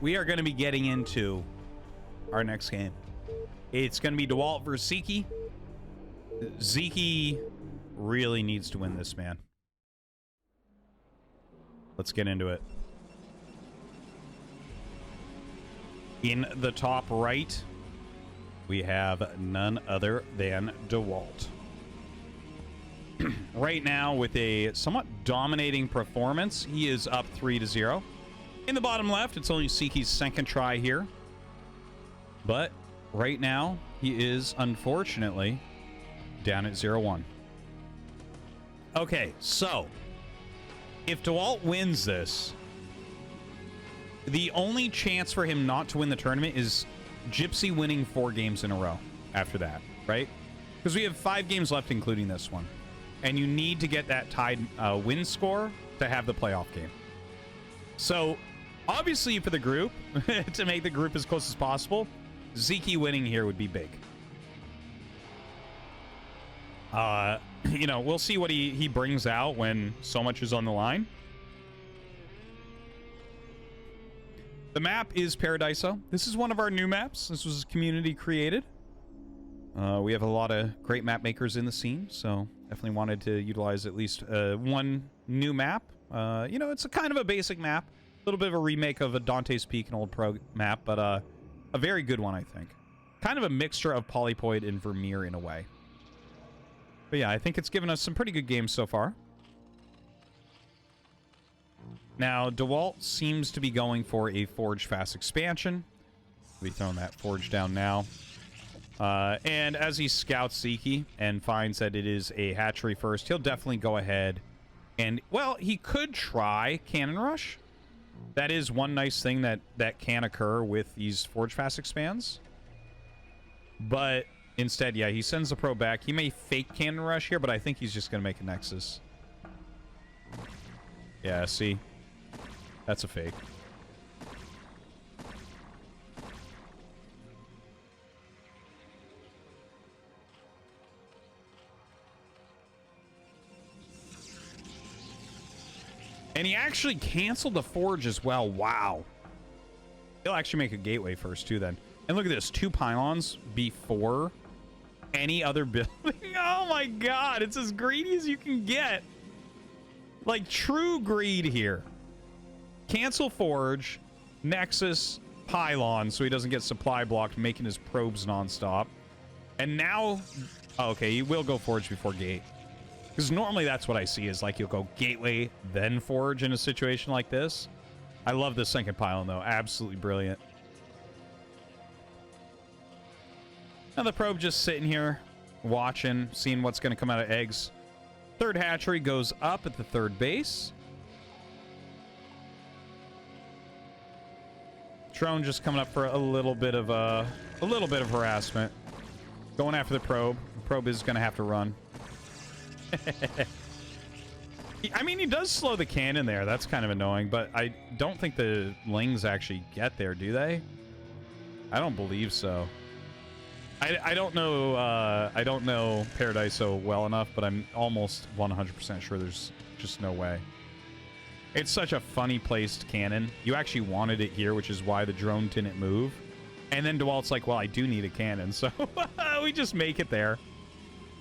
we are going to be getting into our next game. It's going to be Dewalt versus Sziky. Sziky really needs to win this, man. Let's get into it. In the top right, we have none other than Dewalt. Right now, with a somewhat dominating performance, he is up 3-0. In the bottom left, it's only Sziky's second try here. But right now, he is, unfortunately, down at 0-1. Okay, so if Dewalt wins this, the only chance for him not to win the tournament is Gypsy winning 4 games in a row after that, right? Because we have 5 games left, including this one. And you need to get that tied win score to have the playoff game. So, obviously for the group, to make the group as close as possible, Sziky winning here would be big. You know, we'll see what he brings out when so much is on the line. The map is Paradiso. This is one of our new maps. This was community created. We have a lot of great map makers in the scene, so definitely wanted to utilize at least one new map. You know, it's a kind of a basic map. A little bit of a remake of a Dante's Peak, an old pro map, but a very good one, I think. Kind of a mixture of Polypoid and Vermeer in a way. But yeah, I think it's given us some pretty good games so far. Now, Dewalt seems to be going for a Forge Fast expansion. We'll be throwing that Forge down now. And as he scouts Sziky and finds that it is a hatchery first, he'll definitely go ahead and, well, he could try Cannon Rush. That is one nice thing that can occur with these Forge Fast expands. But instead, yeah, he sends the probe back. He may fake Cannon Rush here, but I think he's just going to make a Nexus. Yeah, see? That's a fake. And he actually canceled the Forge as well. Wow. He'll actually make a Gateway first, too, then. And look at this. 2 pylons before any other building. Oh, my God. It's as greedy as you can get. Like, true greed here. Cancel Forge, Nexus, Pylon, so he doesn't get supply blocked, making his probes nonstop. And now... Oh, okay, he will go Forge before Gate. Because normally that's what I see, is like you'll go Gateway, then Forge in a situation like this. I love this second Pylon, though. Absolutely brilliant. Now the probe just sitting here, watching, seeing what's going to come out of eggs. Third hatchery goes up at the third base. Drone just coming up for a little bit of harassment. Going after the probe. The probe is going to have to run. I mean, he does slow the cannon there. That's kind of annoying, but I don't think the Lings actually get there, do they? I don't believe so. I don't know Paradiso well enough, but I'm almost 100% sure there's just no way. It's such a funny placed cannon. You actually wanted it here, which is why the drone didn't move. And then Dewalt's like, well, I do need a cannon, so we just make it there.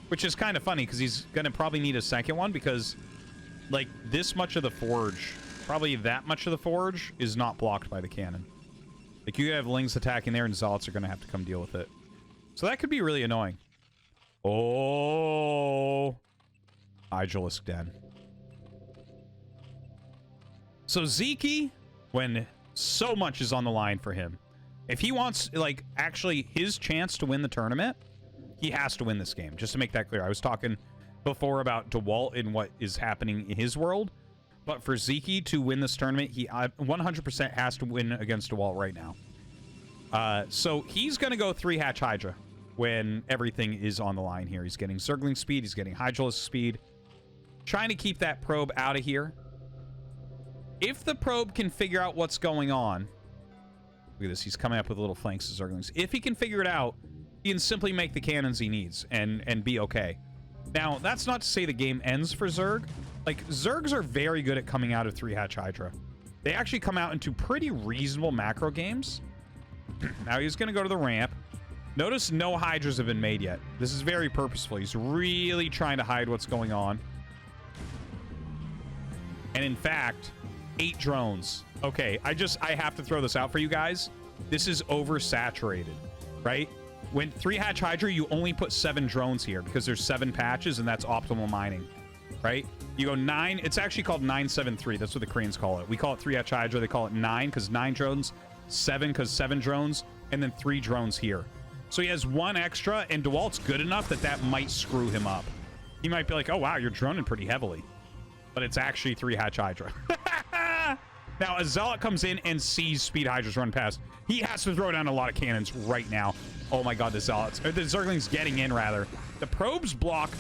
Which is kind of funny, because he's going to probably need a second one, because, like, this much of the Forge, probably that much of the Forge, is not blocked by the cannon. Like, you have Lings attacking there, and Zealots are going to have to come deal with it. So that could be really annoying. Oh. Hydralisk Den. So Sziky, when so much is on the line for him, if he wants, like, actually his chance to win the tournament, he has to win this game, just to make that clear. I was talking before about Dewalt and what is happening in his world, but for Sziky to win this tournament, he 100% has to win against Dewalt right now. So he's going to go 3-hatch Hydra when everything is on the line here. He's getting Zergling speed, he's getting Hydralisk speed, trying to keep that probe out of here. If the probe can figure out what's going on, look at this, he's coming up with little flanks of Zerglings. If he can figure it out, he can simply make the cannons he needs and be okay. Now, that's not to say the game ends for Zerg. Like, Zergs are very good at coming out of 3-hatch Hydra. they actually come out into pretty reasonable macro games. Now he's going to go to the ramp. Notice no Hydras have been made yet. This is very purposeful. He's really trying to hide what's going on. And in fact, 8 drones. Okay, I have to throw this out for you guys. This is oversaturated, right? When 3-hatch Hydra, you only put 7 drones here because there's 7 patches and that's optimal mining, right? You go 9. It's actually called 973. That's what the Koreans call it. We call it 3-hatch Hydra. They call it 9 because 9 drones, 7 because 7 drones, and then 3 drones here. So he has 1 extra, and Dewalt's good enough that that might screw him up. He might be like, oh, wow, you're droning pretty heavily. But it's actually 3-hatch Hydra. Now, a Zealot comes in and sees Speed Hydras run past. He has to throw down a lot of cannons right now. Oh, my God, the Zealots. Or the Zerglings getting in, rather. The probes block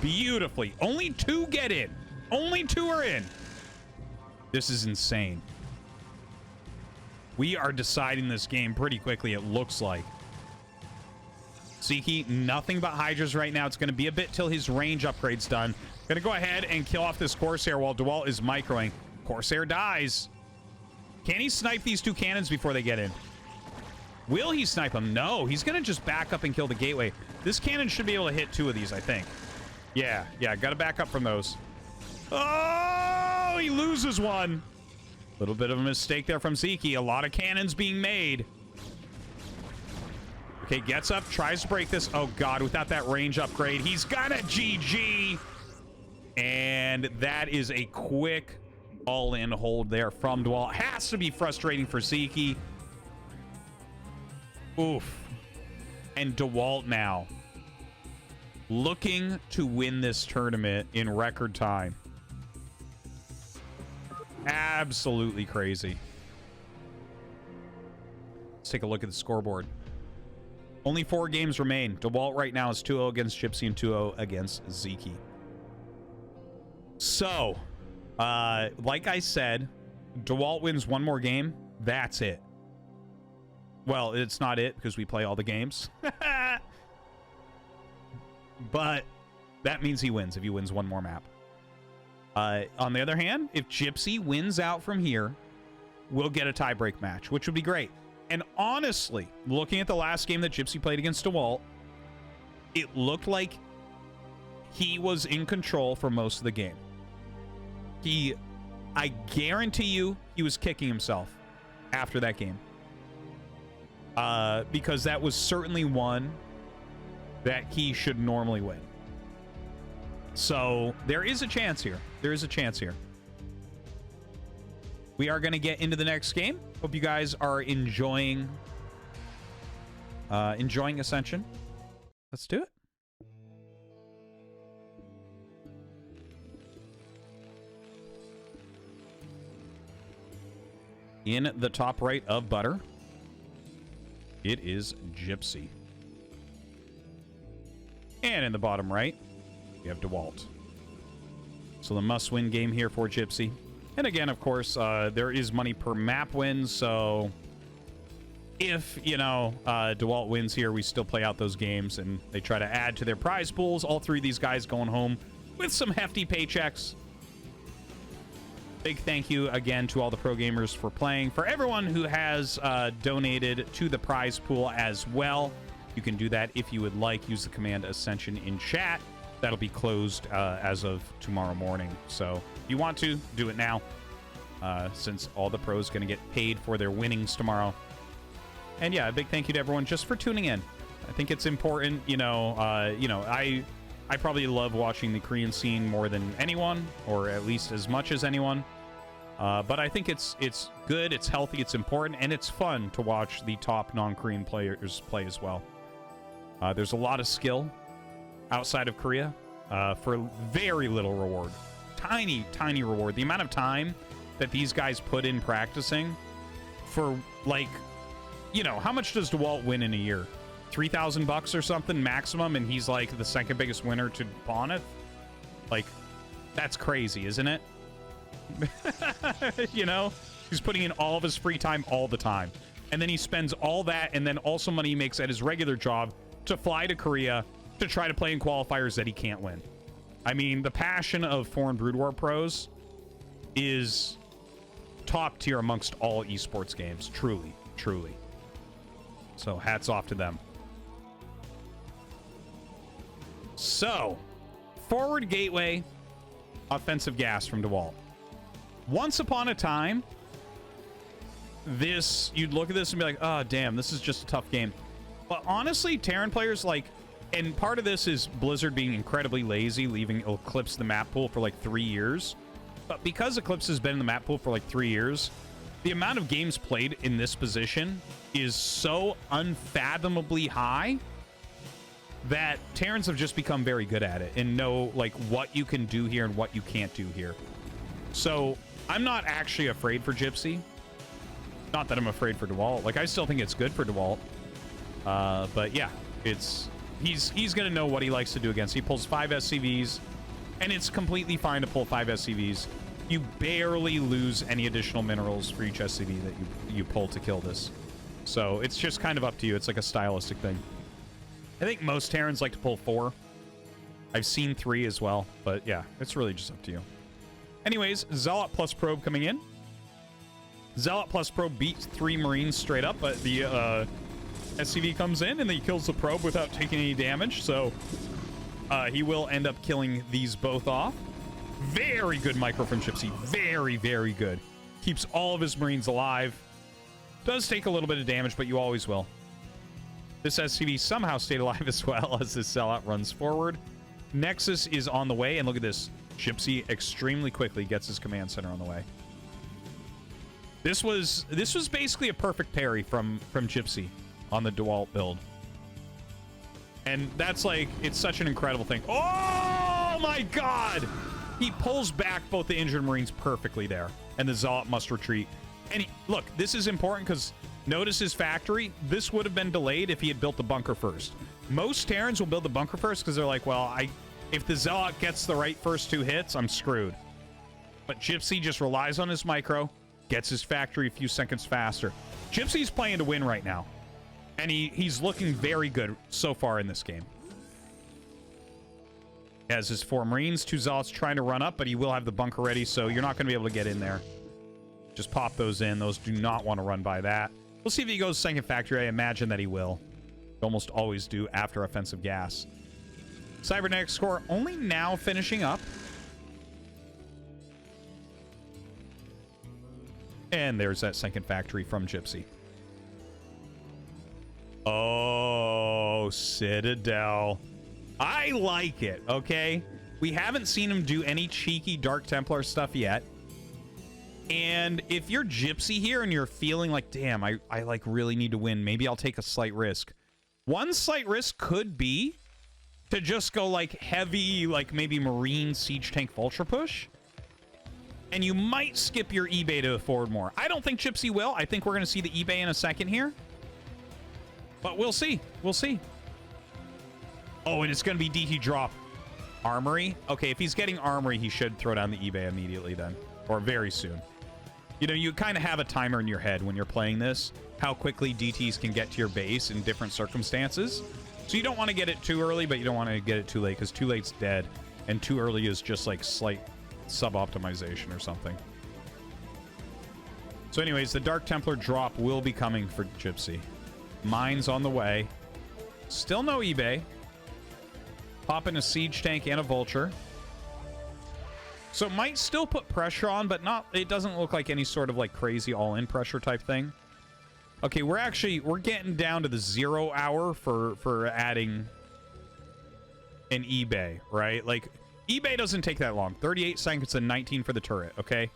beautifully. Only 2 get in. Only 2 are in. This is insane. We are deciding this game pretty quickly, it looks like. Sziky, nothing but Hydras right now. It's going to be a bit till his range upgrade's done. Going to go ahead and kill off this Corsair while Dewalt is microing. Corsair dies. Can he snipe these 2 cannons before they get in? Will he snipe them? No, he's going to just back up and kill the gateway. This cannon should be able to hit 2 of these, I think. Yeah, got to back up from those. Oh, he loses one. Little bit of a mistake there from Sziky. A lot of cannons being made. Okay, gets up, tries to break this. Oh, God, without that range upgrade, he's got a GG. And that is a quick all-in hold there from Dewalt. Has to be frustrating for Sziky. Oof. And Dewalt now looking to win this tournament in record time. Absolutely crazy. Let's take a look at the scoreboard. Only 4 games remain. Dewalt right now is 2-0 against Gypsy and 2-0 against Sziky. So, like I said, Dewalt wins 1 more game. That's it. Well, it's not it because we play all the games. But that means he wins if he wins 1 more map. On the other hand, if Gypsy wins out from here, we'll get a tiebreak match, which would be great. And honestly, looking at the last game that Gypsy played against Dewalt, it looked like he was in control for most of the game. I guarantee you, he was kicking himself after that game. Because that was certainly one that he should normally win. So there is a chance here. There is a chance here. We are going to get into the next game. Hope you guys are enjoying Ascension. Let's do it. In the top right of Butter, it is Gypsy. And in the bottom right, we have Dewalt. So the must-win game here for Gypsy. And again, of course, there is money per map win, so if, you know, Dewalt wins here, we still play out those games, and they try to add to their prize pools. All 3 of these guys going home with some hefty paychecks. Big thank you again to all the pro gamers for playing. For everyone who has donated to the prize pool as well, you can do that if you would like. Use the command Ascension in chat. That'll be closed as of tomorrow morning. So if you want to, do it now, since all the pros going to get paid for their winnings tomorrow. And yeah, a big thank you to everyone just for tuning in. I think it's important, I probably love watching the Korean scene more than anyone, or at least as much as anyone. But I think it's good, it's healthy, it's important, and it's fun to watch the top non-Korean players play as well. There's a lot of skill outside of Korea for very little reward. Tiny, tiny reward. The amount of time that these guys put in practicing for, like, how much does Dewalt win in a year? $3,000 or something maximum, and he's like the second biggest winner to pawn it. Like, that's crazy, isn't it? He's putting in all of his free time all the time, and then he spends all that and then also money he makes at his regular job to fly to Korea to try to play in qualifiers that he can't win. I mean, the passion of foreign Brood War pros is top tier amongst all esports games. Truly, truly. So hats off to them. So, forward gateway, offensive gas from Dewalt. Once upon a time, you'd look at this and be like, oh, damn, this is just a tough game. But honestly, Terran players, like, and part of this is Blizzard being incredibly lazy, leaving Eclipse the map pool for like 3 years. But because Eclipse has been in the map pool for like 3 years, the amount of games played in this position is so unfathomably high that Terrans have just become very good at it and know like what you can do here and what you can't do here. So I'm not actually afraid for Gypsy. Not that I'm afraid for Dewalt. Like, I still think it's good for Dewalt. But yeah, he's gonna know what he likes to do against. He pulls 5 SCVs, and it's completely fine to pull 5 SCVs. You barely lose any additional minerals for each SCV that you pull to kill this. So it's just kind of up to you. It's like a stylistic thing. I think most Terrans like to pull 4. I've seen 3 as well, but yeah, it's really just up to you. Anyways, Zealot plus Probe coming in. Zealot plus Probe beats 3 Marines straight up, but the SCV comes in and he kills the Probe without taking any damage, so he will end up killing these both off. Very good micro from Gypsy. Very, very good. Keeps all of his Marines alive. Does take a little bit of damage, but you always will. This SCV somehow stayed alive as well as this Zealot runs forward. Nexus is on the way, and look at this. Gypsy extremely quickly gets his command center on the way. This was basically a perfect parry from Gypsy on the Dewalt build. And that's like, it's such an incredible thing. Oh my god! He pulls back both the injured Marines perfectly there. And the Zealot must retreat. And look, this is important because notice his factory. This would have been delayed if he had built the bunker first. Most Terrans will build the bunker first because they're like, well, if the Zealot gets the right first 2 hits, I'm screwed. But Gypsy just relies on his micro, gets his factory a few seconds faster. Gypsy's playing to win right now. And he's looking very good so far in this game. He has his 4 Marines, 2 Zealots trying to run up, but he will have the bunker ready, so you're not going to be able to get in there. Just pop those in. Those do not want to run by that. We'll see if he goes second factory. I imagine that he will. They almost always do after offensive gas. Cybernetic score only now finishing up. And there's that second factory from Gypsy. Oh, Citadel. I like it, okay? We haven't seen him do any cheeky Dark Templar stuff yet. And if you're Gypsy here and you're feeling like, damn, I like really need to win, maybe I'll take a slight risk. One slight risk could be to just go like heavy, like maybe Marine Siege Tank Vulture push. And you might skip your eBay to forward more. I don't think Gypsy will. I think we're going to see the eBay in a second here. But we'll see. We'll see. Oh, and it's going to be DT drop. Armory? Okay, if he's getting Armory, he should throw down the eBay immediately then. Or very soon. You know, you kind of have a timer in your head when you're playing this. How quickly DTs can get to your base in different circumstances. So you don't want to get it too early, but you don't want to get it too late, because too late's dead. And too early is just like slight sub-optimization or something. So anyways, the Dark Templar drop will be coming for Gypsy. Mine's on the way. Still no eBay. Popping a Siege Tank and a Vulture. So might still put pressure on, but not. It doesn't look like any sort of like crazy all-in pressure type thing. Okay, we're getting down to the 0 hour for adding an eBay, right? Like eBay doesn't take that long. 38 seconds and 19 for the turret. Okay,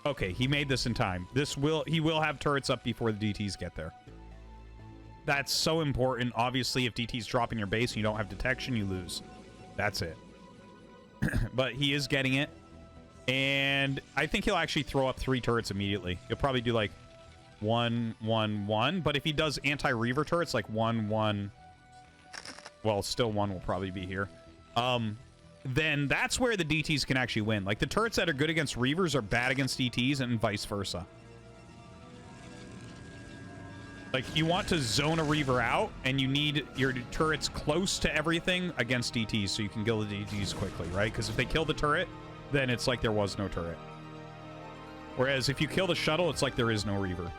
okay, he made this in time. He will have turrets up before the DTs get there. That's so important. Obviously, if DT's dropping your base and you don't have detection, you lose. That's it. But he is getting it. And I think he'll actually throw up 3 turrets immediately. He'll probably do like 1, 1, 1. But if he does anti-Reaver turrets, like 1, 1... Well, still 1 will probably be here. Then that's where the DTs can actually win. Like, the turrets that are good against Reavers are bad against DTs and vice versa. Like, you want to zone a Reaver out, and you need your turrets close to everything against DTs so you can kill the DTs quickly, right? Because if they kill the turret, then it's like there was no turret. Whereas if you kill the shuttle, it's like there is no Reaver.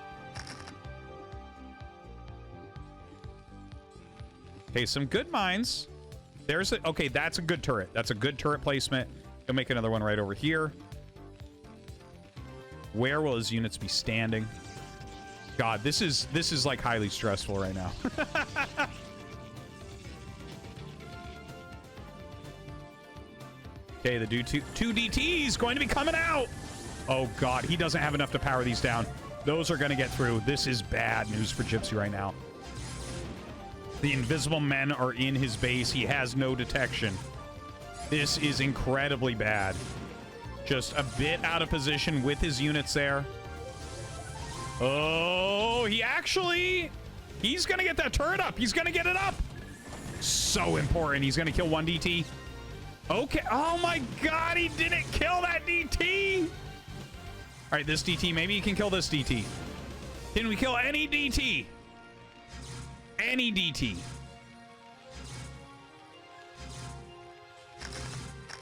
Okay, some good mines. There's a... Okay, that's a good turret. That's a good turret placement. He'll make another one right over here. Where will his units be standing? God, this is like highly stressful right now. Okay, the dude 2 DTs going to be coming out. Oh God, he doesn't have enough to power these down. Those are going to get through. This is bad news for Gypsy right now. The invisible men are in his base. He has no detection. This is incredibly bad. Just a bit out of position with his units there. Oh, he's going to get that turret up. He's going to get it up. So important. He's going to kill one DT. Okay. Oh my God, he didn't kill that DT. All right, this DT. Maybe he can kill this DT. Can we kill any DT? Any DT.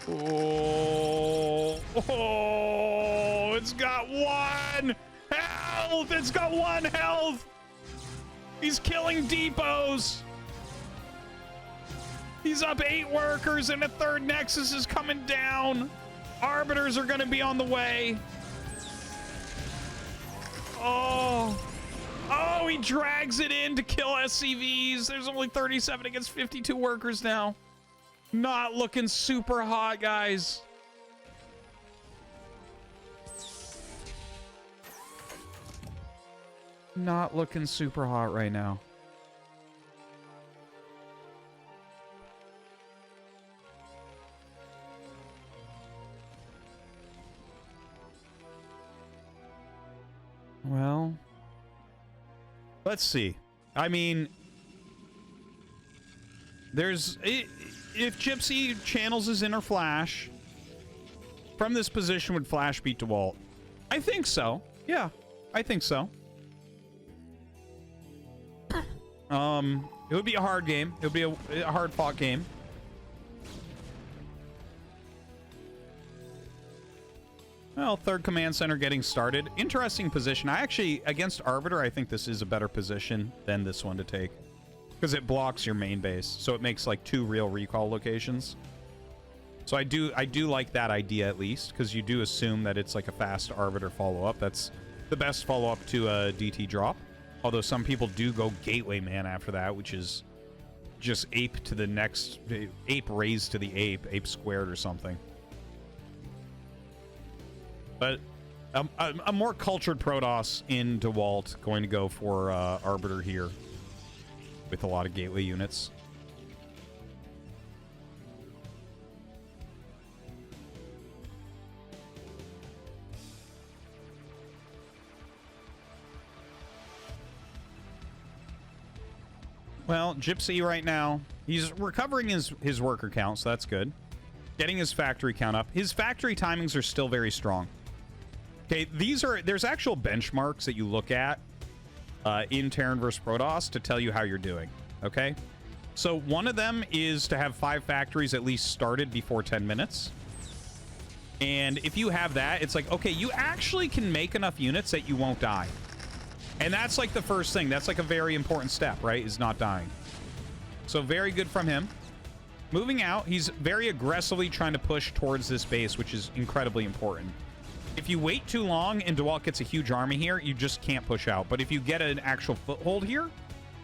Oh, it's got 1 health. It's got 1 health. He's killing depots. He's up 8 workers and a 3rd Nexus is coming down. Arbiters are going to be on the way. Oh, he drags it in to kill SCVs. There's only 37 against 52 workers now. Not looking super hot, guys. Not looking super hot right now. Well, let's see. I mean, if Gypsy channels his inner Flash, from this position would Flash beat Dewalt? I think so. Yeah, I think so. It would be a hard game. It would be a hard-fought game. Well, 3rd command center getting started. Interesting position. I actually, against Arbiter, I think this is a better position than this one to take. Because it blocks your main base. So it makes like 2 real recall locations. So I do like that idea at least. Because you do assume that it's like a fast Arbiter follow-up. That's the best follow-up to a DT drop. Although some people do go Gateway Man after that, which is just ape to the next... Ape raised to the ape squared or something. But a more cultured Protoss in Dewalt going to go for Arbiter here with a lot of gateway units. Well, Gypsy right now, he's recovering his worker count, so that's good. Getting his factory count up. His factory timings are still very strong. Okay, there's actual benchmarks that you look at in Terran vs. Protoss to tell you how you're doing, okay? So one of them is to have 5 factories at least started before 10 minutes. And if you have that, it's like, okay, you actually can make enough units that you won't die. And that's like the first thing. That's like a very important step, right? Is not dying. So very good from him. Moving out, he's very aggressively trying to push towards this base, which is incredibly important. If you wait too long and Dewalt gets a huge army here, you just can't push out. But if you get an actual foothold here,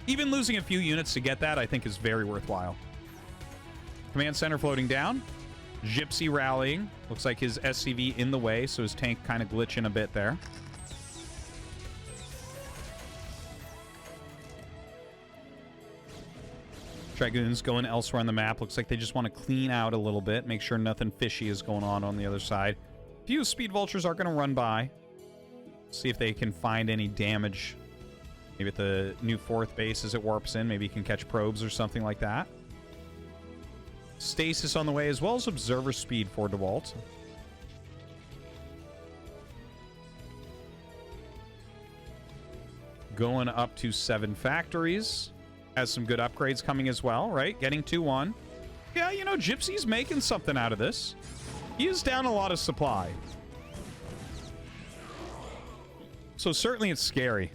even losing a few units to get that, I think is very worthwhile. Command center floating down. Gypsy rallying. Looks like his SCV in the way, so his tank kind of glitching a bit there. Dragoons going elsewhere on the map. Looks like they just want to clean out a little bit, make sure nothing fishy is going on the other side. A few speed vultures are going to run by. See if they can find any damage. Maybe at the new 4th base as it warps in. Maybe you can catch probes or something like that. Stasis on the way, as well as observer speed for Dewalt. Going up to 7 factories. Has some good upgrades coming as well, right? Getting 2-1. Yeah, you know, Gypsy's making something out of this. He is down a lot of supply. So certainly it's scary.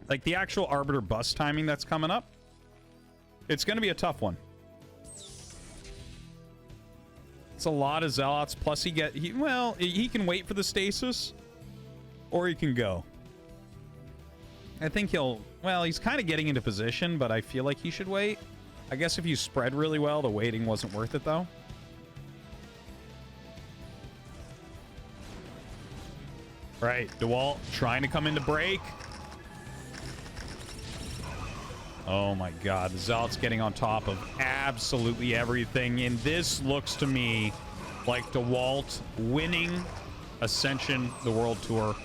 Like the actual Arbiter bust timing that's coming up, it's going to be a tough one. It's a lot of Zealots, plus he can wait for the stasis, or he can go. I think he's kind of getting into position, but I feel like he should wait. I guess if you spread really well, the waiting wasn't worth it, though. Right, Dewalt trying to come into break. Oh my god, the Zealot's getting on top of absolutely everything, and this looks to me like Dewalt winning Ascension, the World Tour.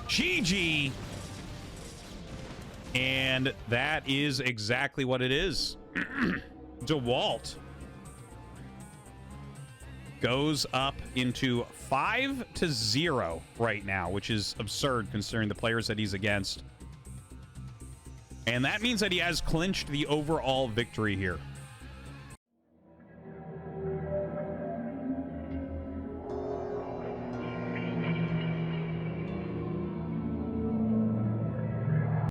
GG! And that is exactly what it is. Dewalt goes up into 5-0 right now, which is absurd considering the players that he's against. And that means that he has clinched the overall victory here.